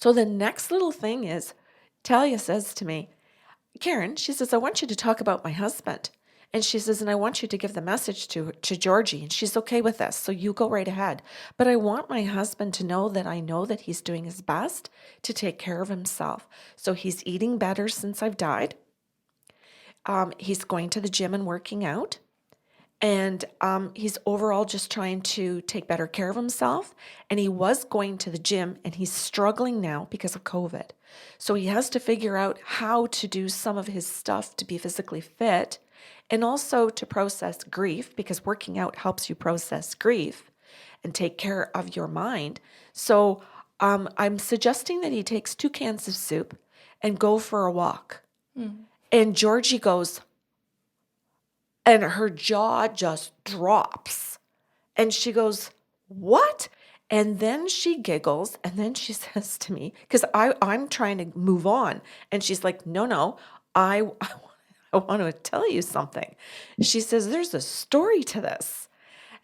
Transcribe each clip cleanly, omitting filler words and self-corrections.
So the next little thing is, Talia says to me, Karen, she says, I want you to talk about my husband. And she says, and I want you to give the message to Georgie. And she's okay with this. So you go right ahead. But I want my husband to know that I know that he's doing his best to take care of himself. So he's eating better since I've died. He's going to the gym and working out. And he's overall just trying to take better care of himself. And he was going to the gym and he's struggling now because of COVID. So he has to figure out how to do some of his stuff to be physically fit and also to process grief, because working out helps you process grief and take care of your mind. So I'm suggesting that he takes 2 cans of soup and go for a walk. And Georgie goes, and her jaw just drops. And she goes, what? And then she giggles. And then she says to me, because I'm trying to move on. And she's like, no, I want to tell you something. She says, there's a story to this.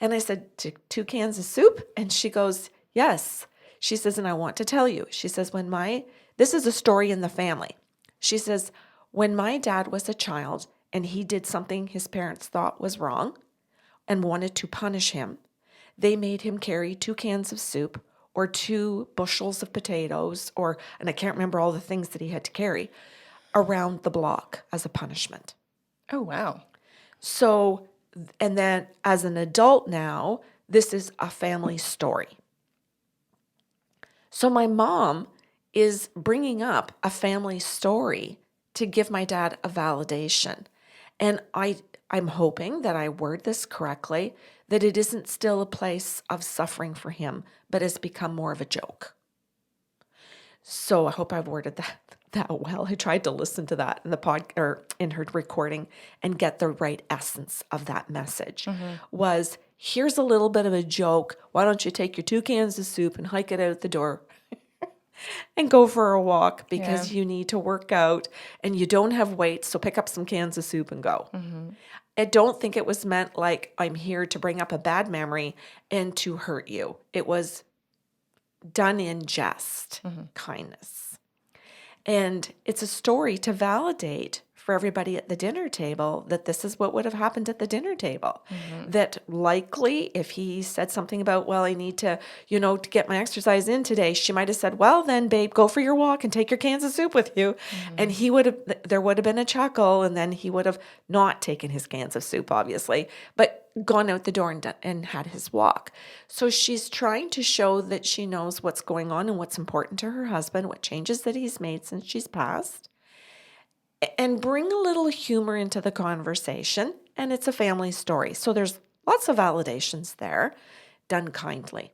And I said, 2 cans of soup? And she goes, yes. She says, and I want to tell you. She says, this is a story in the family. She says, when my dad was a child, and he did something his parents thought was wrong and wanted to punish him, they made him carry 2 cans of soup or 2 bushels of potatoes, and I can't remember all the things that he had to carry, around the block as a punishment. Oh, wow. So, and then as an adult now, this is a family story. So my mom is bringing up a family story to give my dad a validation. And I'm hoping that I word this correctly, that it isn't still a place of suffering for him, but has become more of a joke. So I hope I've worded that well. I tried to listen to that in the or in her recording and get the right essence of that message. Was, here's a little bit of a joke. Why don't you take your 2 cans of soup and hike it out the door and go for a walk, because you need to work out and you don't have weights, so pick up some cans of soup and go. I don't think it was meant like I'm here to bring up a bad memory and to hurt you. It was done in jest, kindness. And it's a story to validate for everybody at the dinner table that this is what would have happened at the dinner table. That likely if he said something about, well, I need to, to get my exercise in today, she might have said, well, then babe, go for your walk and take your cans of soup with you. And there would have been a chuckle, and then he would have not taken his cans of soup, obviously, but gone out the door and had his walk. So she's trying to show that she knows what's going on and what's important to her husband, what changes that he's made since she's passed, and bring a little humor into the conversation. And it's a family story. So there's lots of validations there, done kindly.